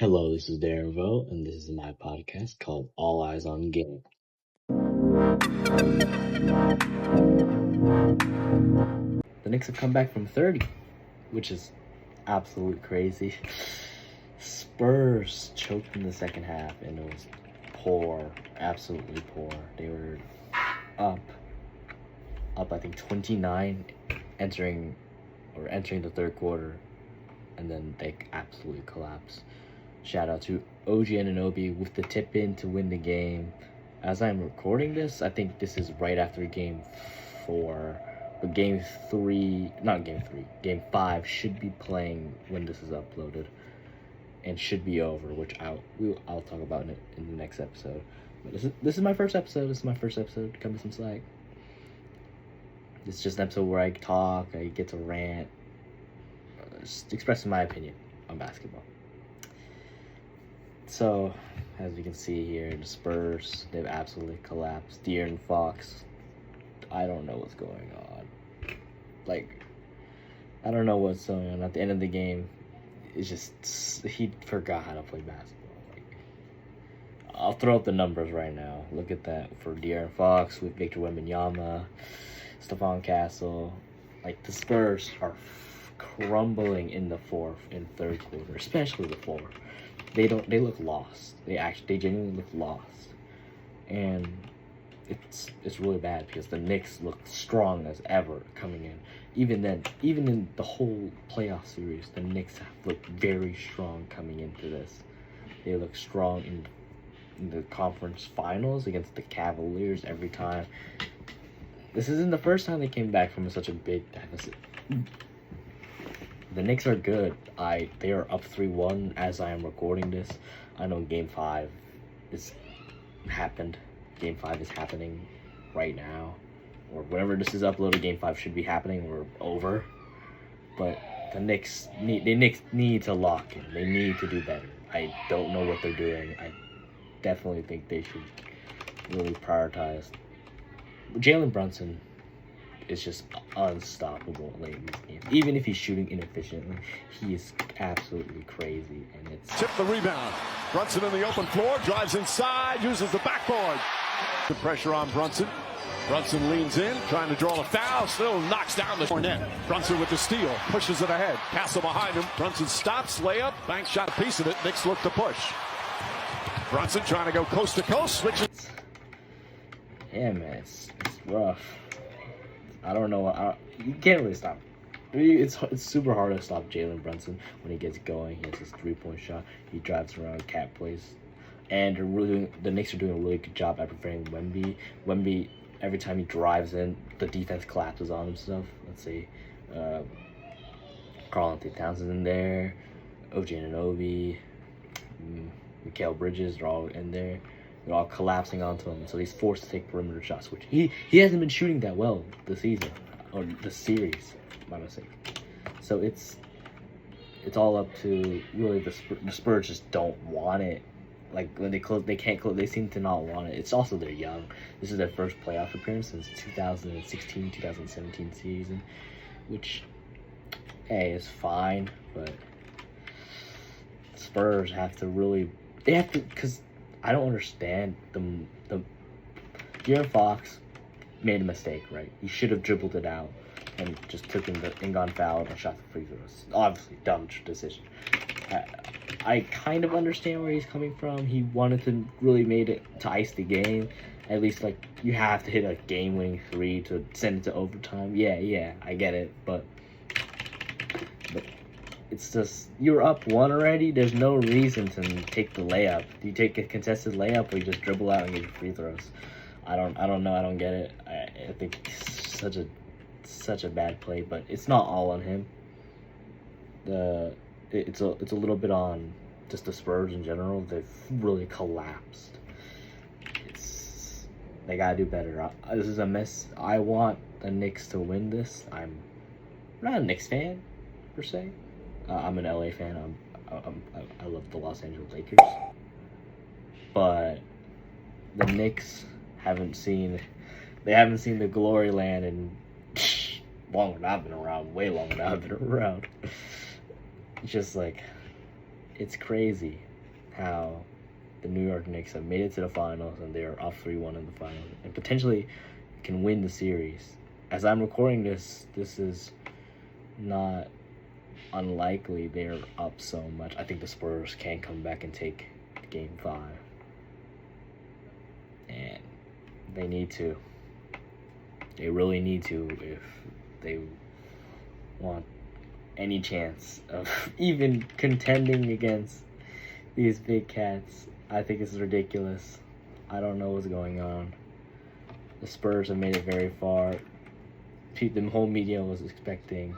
Hello, this is Darren Vogt, and this is my podcast called All Eyes on Game. The Knicks have come back from 30, which is absolutely crazy. Spurs choked in the second half, and it was poor, absolutely poor. They were up I think 29 entering the third quarter, and then they absolutely collapsed. Shout out to OG Anunoby with the tip in to win the game. As I'm recording this, I think this is right after game 4. But game 5 should be playing when this is uploaded. And should be over, which I'll talk about in the next episode. But this is my first episode. Cut me some slack. It's just an episode where I talk, I get to rant, just expressing my opinion on basketball. So, as you can see here, the Spurs, they've absolutely collapsed. Dfox, I don't know what's going on. I don't know what's going on. At the end of the game, it's just, he forgot how to play basketball. I'll throw up the numbers right now. Look at that for De'Aaron Fox with Victor Wembanyama, Stephon Castle. The Spurs are crumbling in the fourth and third quarter, especially the fourth. They look lost. They genuinely look lost, and it's really bad because the Knicks look strong as ever coming in. Even in the whole playoff series, the Knicks have looked very strong coming into this. They look strong in the conference finals against the Cavaliers every time. This isn't the first time they came back from such a big deficit. The Knicks are good. They are up 3-1 as I am recording this. I know Game 5 is happened. Game 5 is happening right now. Or whenever this is uploaded, Game 5 should be happening or over. But the Knicks need to lock in. They need to do better. I don't know what they're doing. I definitely think they should really prioritize. Jalen Brunson is just unstoppable late in this game. Even if he's shooting inefficiently, he is absolutely crazy. And it's tip the rebound. Brunson in the open floor, drives inside, uses the backboard. The pressure on Brunson. Brunson leans in, trying to draw a foul, still knocks down the cornet. Brunson with the steal, pushes it ahead. Castle behind him. Brunson stops, layup, Banks shot a piece of it. Knicks look to push. Brunson trying to go coast to coast, switches. Yeah, man, it's rough. I don't know. You can't really stop. It's super hard to stop Jalen Brunson when he gets going. He has his 3-point shot. He drives around, cat plays, and the Knicks are doing a really good job at preventing Wemby. Wemby, every time he drives in, the defense collapses on himself. Let's see, Karl-Anthony Towns is in there, OG Anunoby, Mikal Bridges, they're all in there. They're all collapsing onto him, so he's forced to take perimeter shots, which he hasn't been shooting that well this season, or the series, my mistake. So it's all up to really the Spurs just don't want it. When they close, they can't close. They seem to not want it. It's also they're young. This is their first playoff appearance since 2016-2017 season, which, hey, is fine, but Spurs have to really, because I don't understand the De'Aaron Fox made a mistake, right? He should have dribbled it out and just took in the inbound foul and shot the free throws. Obviously, dumb decision. I kind of understand where he's coming from. He wanted to really made it to ice the game. At least, you have to hit a game-winning 3 to send it to overtime. Yeah, I get it, but it's just, you're up 1 already. There's no reason to take the layup. Do you take a contested layup or you just dribble out and get your free throws? I don't know. I don't get it. I think it's such a bad play, but it's not all on him. It's a little bit on just the Spurs in general. They've really collapsed. They gotta do better. This is a mess. I want the Knicks to win this. I'm not a Knicks fan per se. I'm an LA fan. I love the Los Angeles Lakers, but the Knicks haven't seen the glory land in longer than I've been around. Way longer than I've been around. It's just it's crazy. how the New York Knicks have made it to the finals and they're up 3-1 in the finals and potentially can win the series. As I'm recording this is not unlikely. They're up so much. I think the Spurs can come back and take Game 5. And they need to. They really need to if they want any chance of even contending against these big cats. I think it's ridiculous. I don't know what's going on. The Spurs have made it very far. The whole media was expecting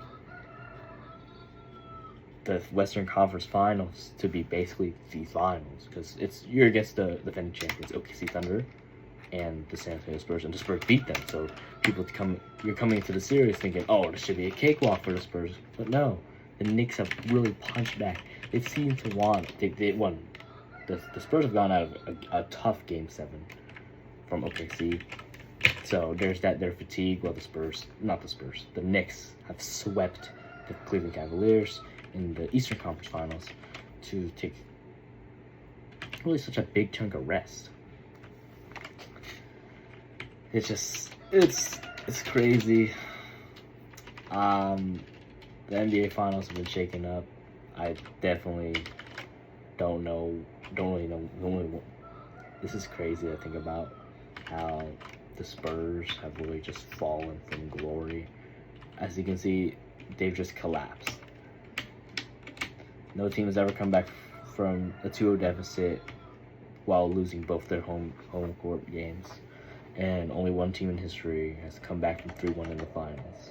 the Western Conference Finals to be basically the finals because you're against the defending champions OKC Thunder and the San Antonio Spurs, and the Spurs beat them. So you're coming into the series thinking, oh, this should be a cakewalk for the Spurs, but no, the Knicks have really punched back. They've seemed to want. They won. The Spurs have gone out of a tough Game 7 from OKC. So there's that. They're fatigued. Well, the Knicks have swept the Cleveland Cavaliers in the Eastern Conference Finals to take really such a big chunk of rest. It's just, it's crazy. The NBA Finals have been shaken up. I definitely don't really know. This is crazy to think about how the Spurs have really just fallen from glory. As you can see, they've just collapsed. No team has ever come back from a 2-0 deficit while losing both their home court games. And only one team in history has come back from 3-1 in the finals,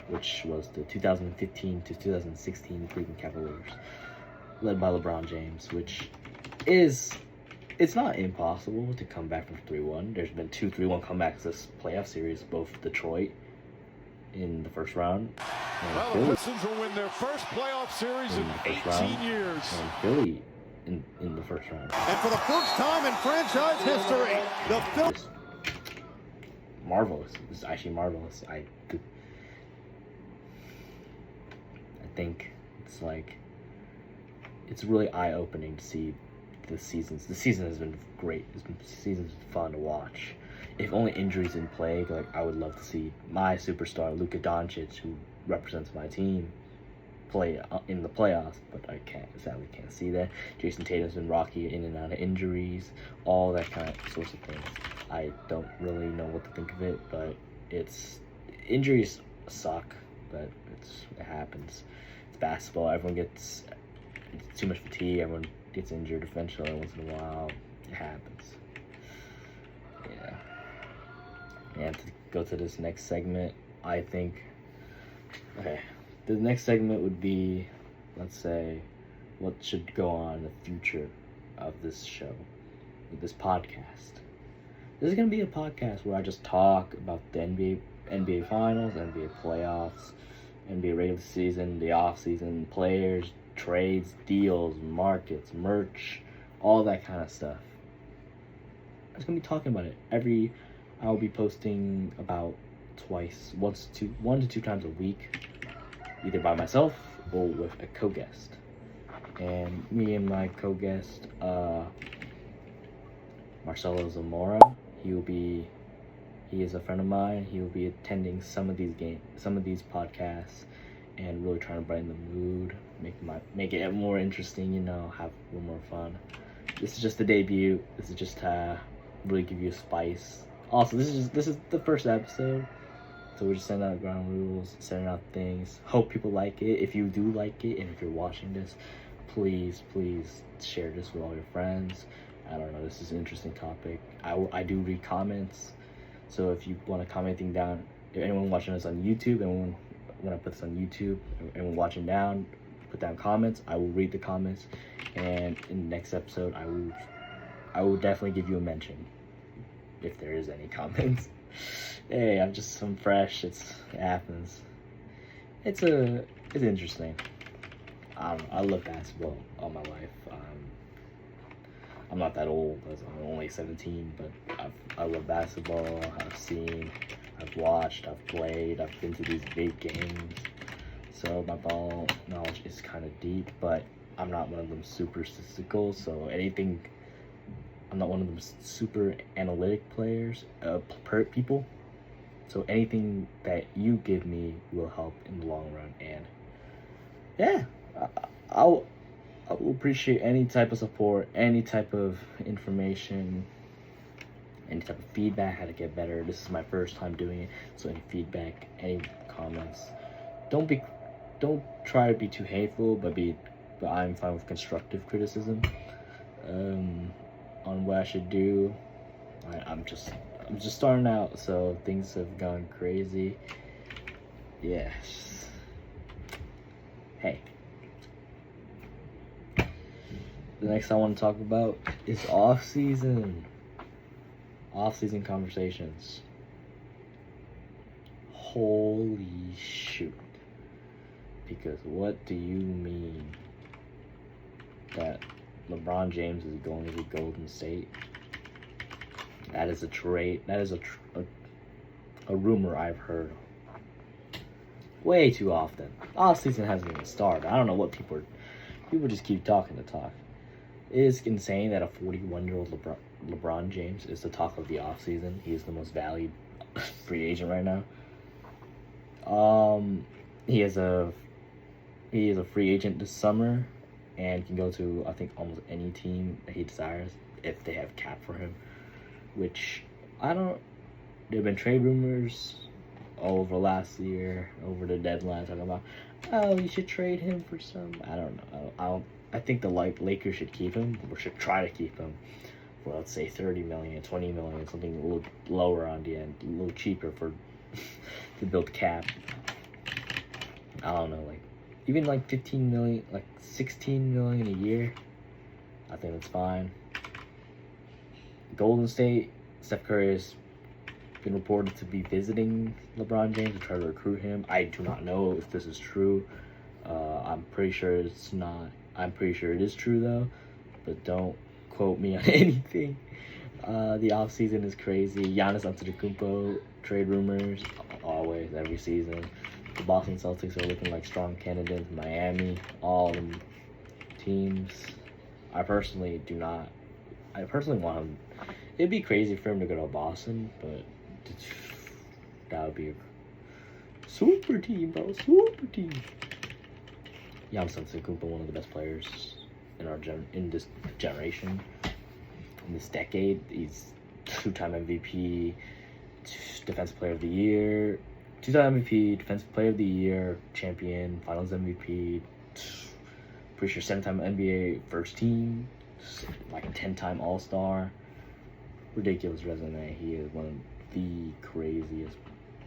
which was the 2015 to 2016 Cleveland Cavaliers, led by LeBron James, which it's not impossible to come back from 3-1. There's been 2 3-1 comebacks this playoff series, both Detroit in the first round. Well, the Pistons will win their first playoff series in 18 years. And Philly in the first round. And for the first time in franchise history, the Phillies. Marvelous. This is actually marvelous. I think it's really eye-opening to see the seasons. The season has been great. The season's fun to watch. If only injuries didn't plague, I would love to see my superstar Luka Doncic, who represents my team, play in the playoffs, but I sadly can't see that. Jason Tatum's been rocky in and out of injuries, all that kind of sorts of things. I don't really know what to think of it, but injuries suck, but it happens. It's basketball. Everyone gets too much fatigue. Everyone gets injured eventually once in a while. It happens. Yeah. And to go to this next segment, I think, okay, the next segment would be, let's say, what should go on in the future of this show, with this podcast. This is going to be a podcast where I just talk about the NBA Finals, NBA playoffs, NBA regular season, the off-season, players, trades, deals, markets, merch, all that kind of stuff. I'm just going to be talking about it. I'll be posting about 1 to 2 times a week, either by myself or with a co-guest. And me and my co-guest, Marcelo Zamora, he is a friend of mine. He will be attending some of these podcasts, and really trying to brighten the mood, make it more interesting, have a little more fun. This is just the debut. This is just to really give you a spice. Also, this is the first episode, so we're just sending out ground rules, sending out things. Hope people like it. If you do like it, and if you're watching this, please share this with all your friends. I don't know, this is an interesting topic. I do read comments, so if you want to comment anything down, if anyone watching this on YouTube, when I put this on YouTube, anyone watching down, put down comments. I will read the comments, and in the next episode, I will definitely give you a mention if there is any comments. Hey, I'm fresh. It happens. It's interesting. I love basketball all my life. I'm not that old, as I'm only 17, but I love basketball. I've watched, I've played, I've been to these big games. So my ball knowledge is kind of deep, but I'm not one of them super statistical, so anything. I'm not one of them super analytic players, people. So anything that you give me will help in the long run, and yeah, I'll I will appreciate any type of support, any type of information, any type of feedback, how to get better. This is my first time doing it, so any feedback, any comments, don't be, don't try to be too hateful, but I'm fine with constructive criticism, on what I should do. I'm just starting out, so things have gone crazy. Yes. Hey. The next I want to talk about is off-season conversations. Holy shoot. Because what do you mean that LeBron James is going to Golden State? That is a trade. That is a rumor I've heard way too often. Off-season hasn't even started. I don't know what people just keep talking to talk. It is insane that a 41-year-old LeBron James is the talk of the offseason. He is the most valued free agent right now. He is a free agent this summer and can go to, I think, almost any team that he desires if they have cap for him. Which there have been trade rumors all over last year, over the deadline, talking about, oh, you should trade him for some. I don't know. I think the Lakers should keep him, or should try to keep him for, let's say, 30 million, 20 million, something a little lower on the end, a little cheaper for to build cap. I don't know, like even like 15 million, like 16 million a year. I think that's fine. Golden State, Steph Curry has been reported to be visiting LeBron James to try to recruit him. I do not know if this is true. I'm pretty sure it's not. I'm pretty sure it is true though, but don't quote me on anything. The offseason is crazy. Giannis Antetokounmpo trade rumors, always, every season. The Boston Celtics are looking like strong candidates. Miami, all them teams. I personally want him. It'd be crazy for him to go to Boston, but that would be a super team, bro. Super team. Giannis Antetokounmpo, one of the best players in this generation, in this decade. He's two-time MVP, Defensive Player of the Year, two-time MVP, Defensive Player of the Year, champion, Finals MVP. Pretty sure 7-time NBA first team, like a 10-time All-Star. Ridiculous resume. He is one of the craziest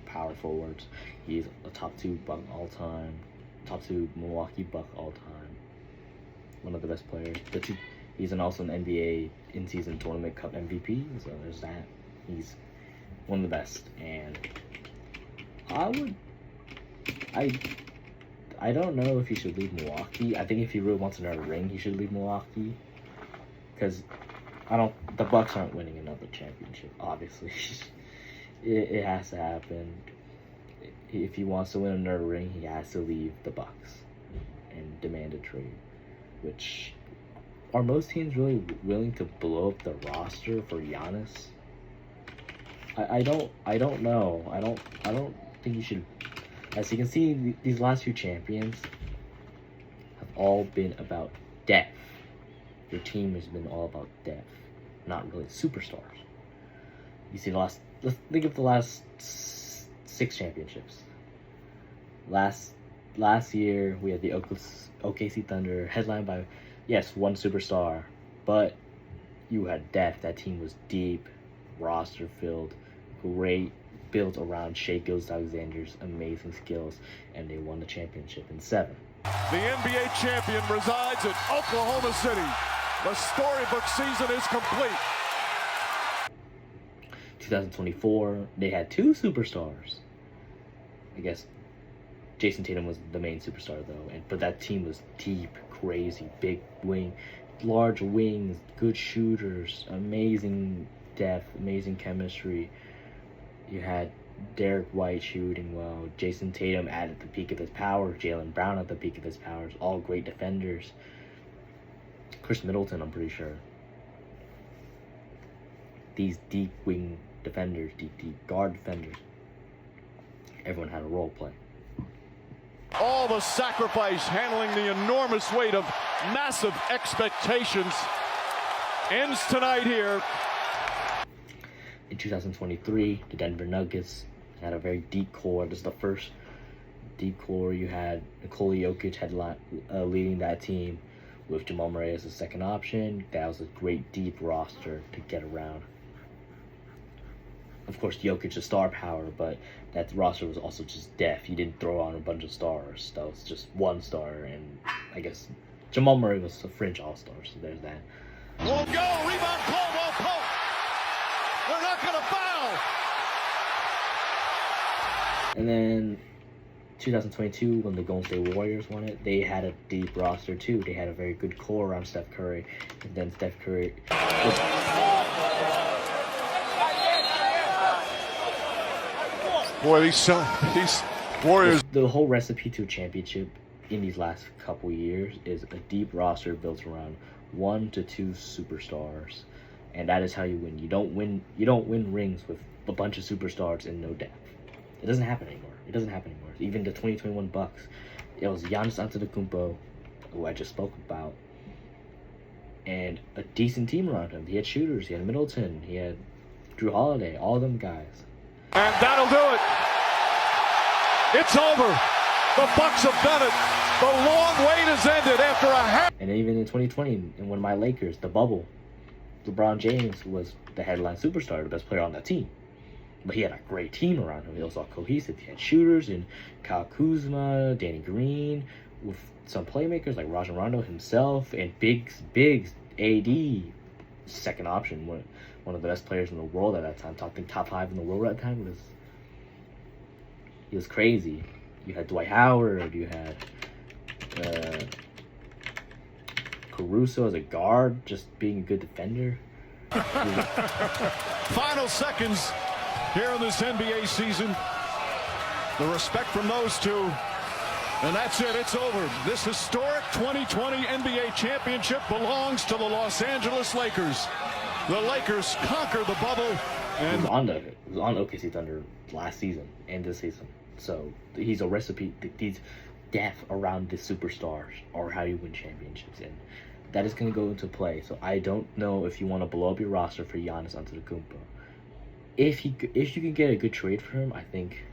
power forwards. He's a top 2 Buck all time. Top 2 Milwaukee Buck all time. One of the best players. He's also an NBA in-season tournament cup MVP. So there's that. He's one of the best. And I don't know if he should leave Milwaukee. I think if he really wants another ring, he should leave Milwaukee. Because the Bucks aren't winning another championship, obviously. It has to happen. If he wants to win another ring, he has to leave the Bucks and demand a trade. Which, are most teams really willing to blow up the roster for Giannis? I don't know. I don't think you should. As you can see, these last few champions have all been about depth. Your team has been all about depth, not really superstars. You see let's think of the last 6 championships. Last year, we had the OKC Thunder, headlined by, yes, one superstar, but you had depth. That team was deep, roster filled, great, built around Shai Gilgeous-Alexander's amazing skills, and they won the championship in 7. The NBA champion resides in Oklahoma City. The storybook season is complete. 2024, they had 2 superstars. I guess Jason Tatum was the main superstar though, but that team was deep, crazy, big large wings, good shooters, amazing depth, amazing chemistry. You had Derek White shooting well, Jason Tatum at the peak of his powers, Jaylen Brown at the peak of his powers, all great defenders. Chris Middleton, I'm pretty sure. These deep wing defenders, deep guard defenders. Everyone had a role play. All the sacrifice, handling the enormous weight of massive expectations, ends tonight here. In 2023, the Denver Nuggets had a very deep core. This is the first deep core. You had Nikola Jokic leading that team with Jamal Murray as the second option. That was a great deep roster to get around. Of course, Jokic is star power, but that roster was also just depth. You didn't throw on a bunch of stars. That was just one star, and I guess Jamal Murray was a fringe all-star, so there's that. Won't go, rebound, Caldwell Pope. They're not going to foul. And then 2022, when the Golden State Warriors won it, they had a deep roster too. They had a very good core around Steph Curry, and then Steph Curry. Boy, these Warriors. The whole recipe to a championship in these last couple years is a deep roster built around 1 to 2 superstars, and that is how you win. You don't win rings with a bunch of superstars and no depth. It doesn't happen anymore. Even the 2021 Bucks, it was Giannis Antetokounmpo, who I just spoke about, and a decent team around him. He had shooters. He had Middleton. He had Drew Holiday. All them guys. And that'll do it. It's over. The Bucks have done it. The long wait has ended after a half. And even in 2020, in one of my Lakers, the bubble, LeBron James was the headline superstar, the best player on that team. But he had a great team around him. It was all cohesive. He had shooters and Kyle Kuzma, Danny Green, with some playmakers like Rajon Rondo himself, and big AD, second option, one of the best players in the world at that time. Top 5 in the world at that time. He was crazy. You had Dwight Howard. You had Caruso as a guard, just being a good defender. Final seconds here in this NBA season. The respect from those two. And that's it. It's over. This historic 2020 NBA championship belongs to the Los Angeles Lakers. The Lakers conquer the bubble. And He was on OKC Thunder last season and this season. So he's a recipe. These depth around the superstars are how you win championships, and that is going to go into play. So I don't know if you want to blow up your roster for Giannis Antetokounmpo. If you can get a good trade for him, I think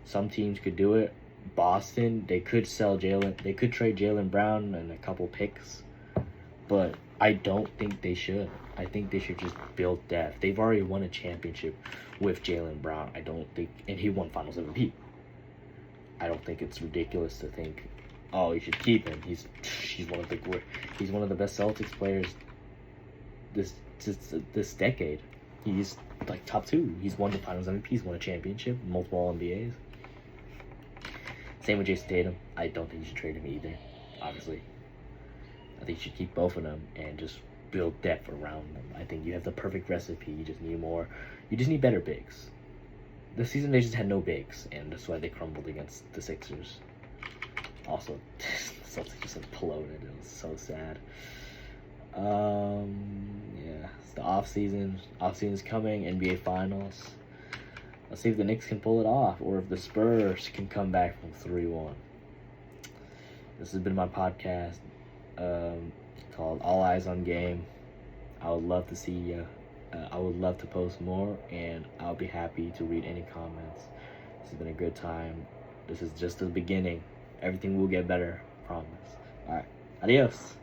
some teams could do it. Boston, they could sell Jalen. They could trade Jalen Brown and a couple picks, but I don't think they should. I think they should just build depth. They've already won a championship with Jalen Brown. I don't think, and he won Finals MVP. I don't think it's ridiculous to think, oh, you should keep him. He's one of the best Celtics players this decade. He's like top 2. He's won the Finals MVP. He's won a championship, multiple All-NBAs. Same with Jason Tatum. I don't think you should trade him either. Obviously, I think you should keep both of them and just build depth around them. I think you have the perfect recipe. You just need more. You just need better bigs. This season they just had no bigs, and that's why they crumbled against the Sixers. Also, the Celtics just imploded. It was so sad. Yeah, it's the off season. Off season's coming. NBA Finals. Let's see if the Knicks can pull it off, or if the Spurs can come back from 3-1. This has been my podcast called All Eyes on Game. I would love to see you. I would love to post more, and I'll be happy to read any comments. This has been a good time. This is just the beginning. Everything will get better, promise. All right, adios.